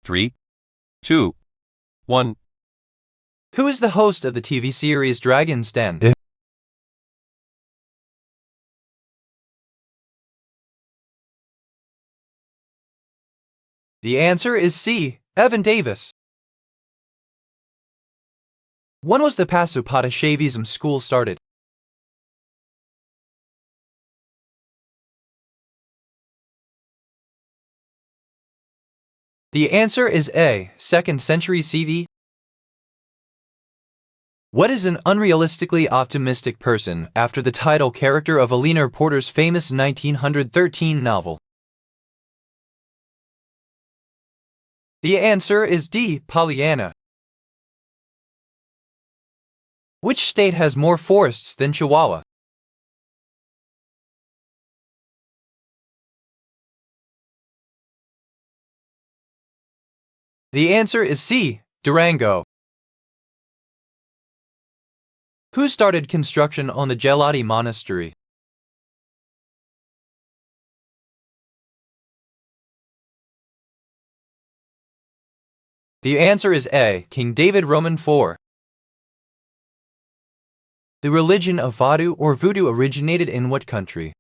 3, 2, 1. Who is the host of the TV series Dragon's Den? The answer is C. Evan Davis. When was the Pasupata school started? The answer is A. 2nd century CE. What is an unrealistically optimistic person after the title character of Alina Porter's famous 1913 novel? The answer is D. Pollyanna. Which state has more forests than Chihuahua? The answer is C. Durango. Who started construction on the Gelati Monastery? The answer is A. King David Roman IV. The religion of Vodou or Voodoo originated in what country?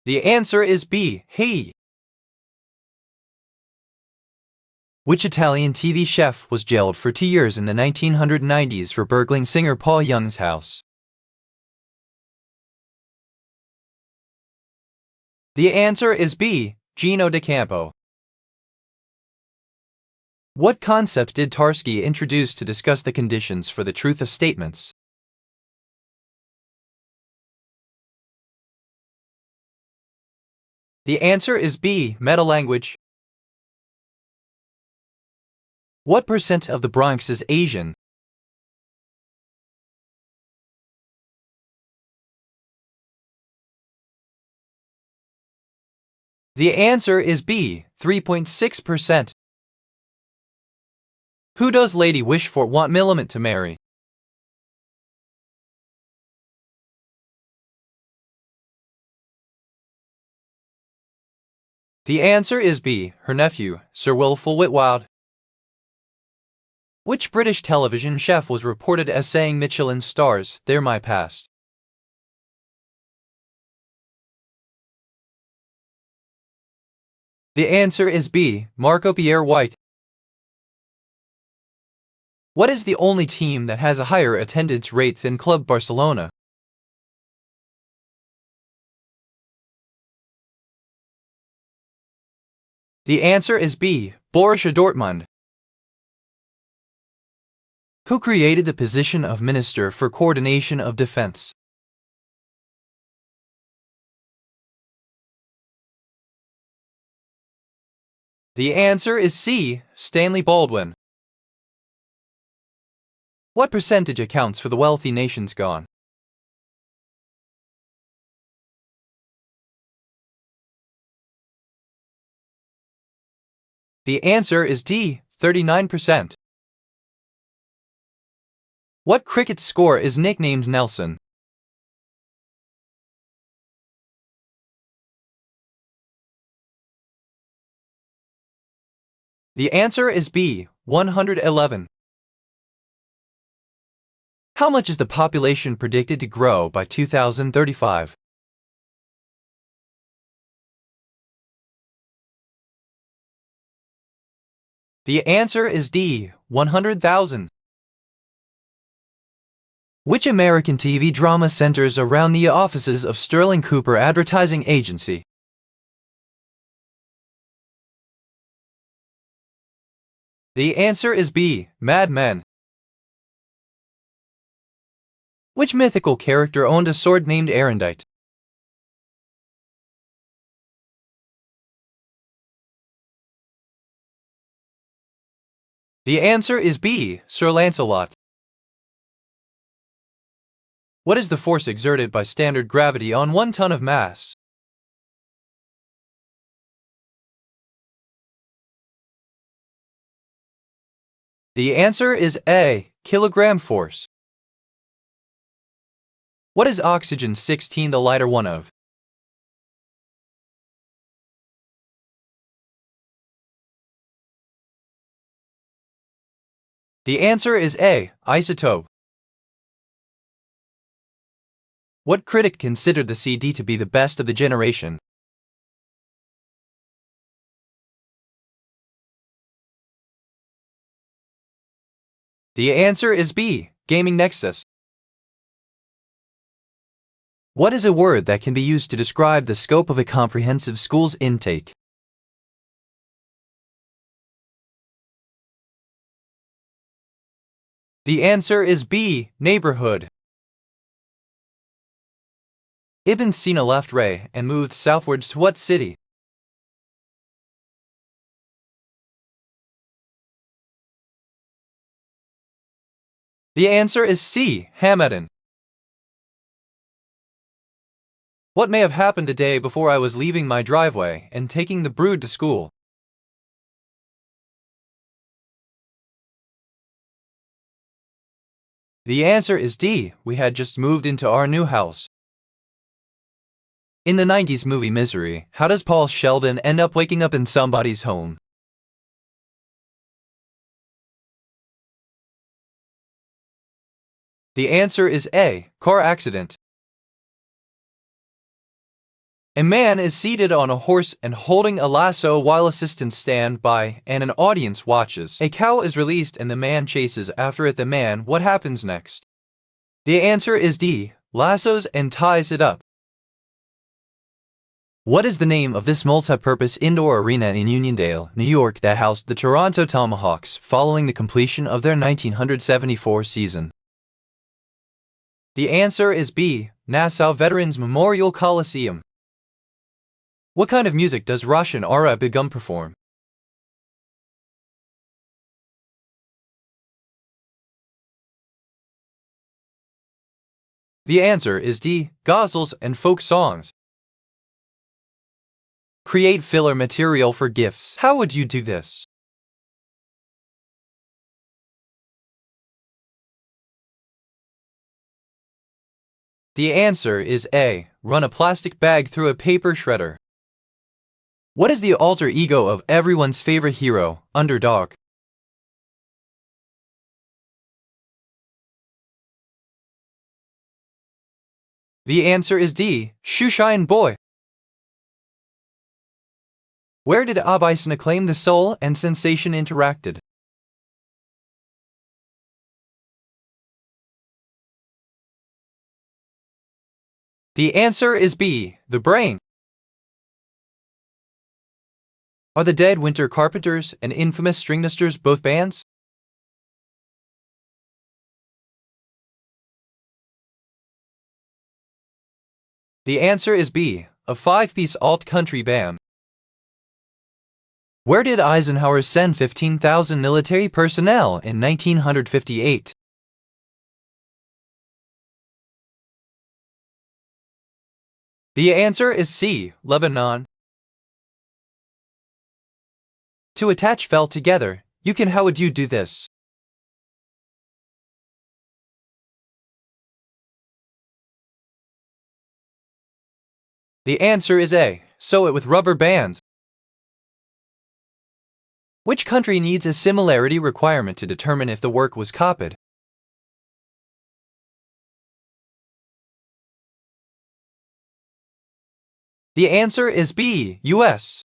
The answer is B. Haiti. Which Italian TV chef was jailed for 2 years in the 1990s for burgling singer Paul Young's house? The answer is B. Gino D'Acampo. What concept did Tarski introduce to discuss the conditions for the truth of statements? The answer is B. Metalanguage. What percent of the Bronx is Asian? The answer is B. 3.6%. Who does Lady Wishfort want Millamant to marry? The answer is B. Her nephew, Sir Wilful Whitwild. Which British television chef was reported as saying Michelin stars, they're my past? The answer is B. Marco Pierre White. What is the only team that has a higher attendance rate than Club Barcelona? The answer is B. Borussia Dortmund. Who created the position of Minister for Coordination of Defense? The answer is C. Stanley Baldwin. What percentage accounts for the wealthy nations gone? The answer is D. 39%. What cricket score is nicknamed Nelson? The answer is B. 111. How much is the population predicted to grow by 2035? The answer is D. 100,000. Which American TV drama centers around the offices of Sterling Cooper Advertising Agency? The answer is B. Mad Men. Which mythical character owned a sword named Erendite? The answer is B. Sir Lancelot. What is the force exerted by standard gravity on 1 ton of mass? The answer is A. Kilogram force. What is oxygen 16 the lighter one of? The answer is A, isotope. What critic considered the CD to be the best of the generation? The answer is B, Gaming Nexus. What is a word that can be used to describe the scope of a comprehensive school's intake? The answer is B, neighborhood. Ibn Sina left Ray and moved southwards to what city? The answer is C, Hamadan. What may have happened the day before I was leaving my driveway and taking the brood to school? The answer is D, we had just moved into our new house. In the 90s movie Misery, how does Paul Sheldon end up waking up in somebody's home? The answer is A, car accident. A man is seated on a horse and holding a lasso while assistants stand by and an audience watches. A cow is released and the man chases after it the man. What happens next? The answer is D, lassos and ties it up. What is the name of this multi-purpose indoor arena in Uniondale, New York that housed the Toronto Tomahawks following the completion of their 1974 season? The answer is B, Nassau Veterans Memorial Coliseum. What kind of music does Roshan Ara Begum perform? The answer is D, ghazals and folk songs. Create filler material for GIFs. How would you do this? The answer is A, run a plastic bag through a paper shredder. What is the alter ego of everyone's favorite hero, Underdog? The answer is D, Shoeshine Boy. Where did Abhysana claim the soul and sensation interacted? The answer is B, the brain. Are the Dead Winter Carpenters and Infamous Stringnisters both bands? The answer is B, a five-piece alt-country band. Where did Eisenhower send 15,000 military personnel in 1958? The answer is C, Lebanon. To attach felt together, how would you do this? The answer is A, sew it with rubber bands. Which country needs a similarity requirement to determine if the work was copied? The answer is B, US.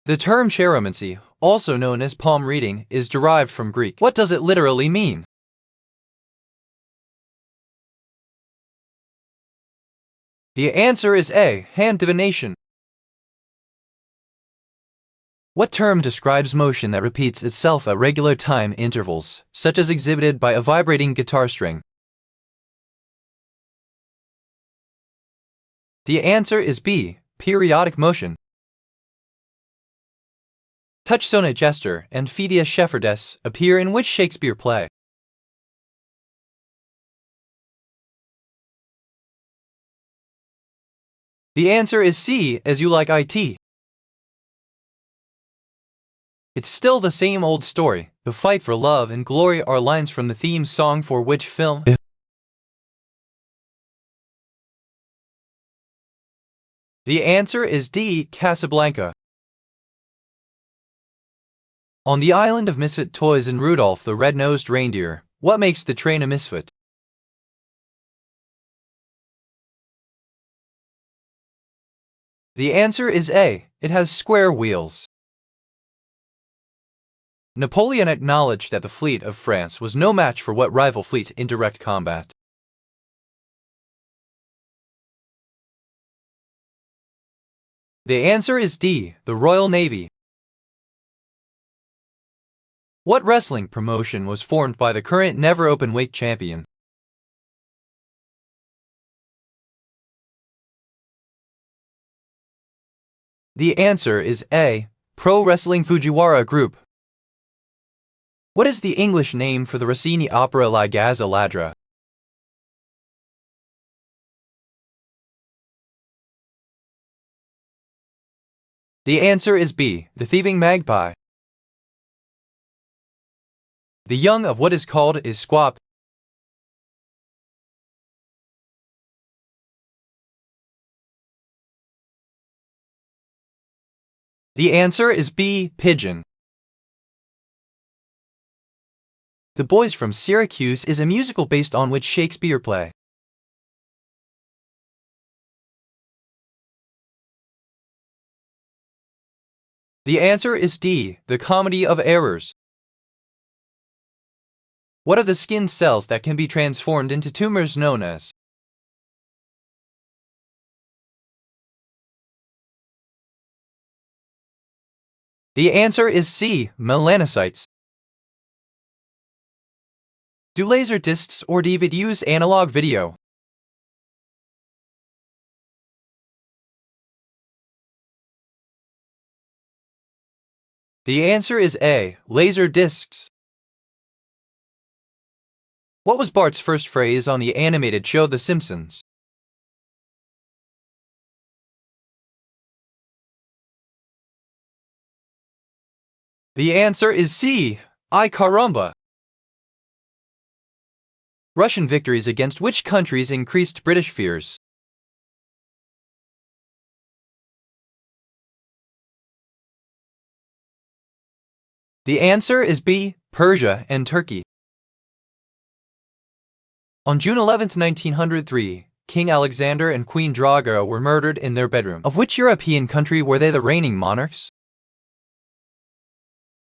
The term chiromancy, also known as palm reading, is derived from Greek. What does it literally mean? The answer is A, hand divination. What term describes motion that repeats itself at regular time intervals, such as exhibited by a vibrating guitar string? The answer is B, periodic motion. Touchstone Jester and Phidia Shepherdess appear in which Shakespeare play? The answer is C, As You Like It. It's still the same old story. The fight for love and glory are lines from the theme song for which film? The answer is D. Casablanca. On the island of misfit toys and Rudolph the red-nosed reindeer, what makes the train a misfit? The answer is A. It has square wheels. Napoleon acknowledged that the fleet of France was no match for what rival fleet in direct combat? The answer is D. The Royal Navy. What wrestling promotion was formed by the current never openweight champion? The answer is A. Pro Wrestling Fujiwara Group. What is the English name for the Rossini opera La Gazza Ladra? The answer is B. The Thieving Magpie. The young of what is called is squab. The answer is B. Pigeon. The Boys from Syracuse is a musical based on which Shakespeare play? The answer is D. The Comedy of Errors. What are the skin cells that can be transformed into tumors known as? The answer is C. Melanocytes. Do laser discs or DVD use analog video? The answer is A. Laser discs. What was Bart's first phrase on the animated show The Simpsons? The answer is C. Ay caramba. Russian victories against which countries increased British fears? The answer is B. Persia and Turkey. On June 11, 1903, King Alexander and Queen Draga were murdered in their bedroom. Of which European country were they the reigning monarchs?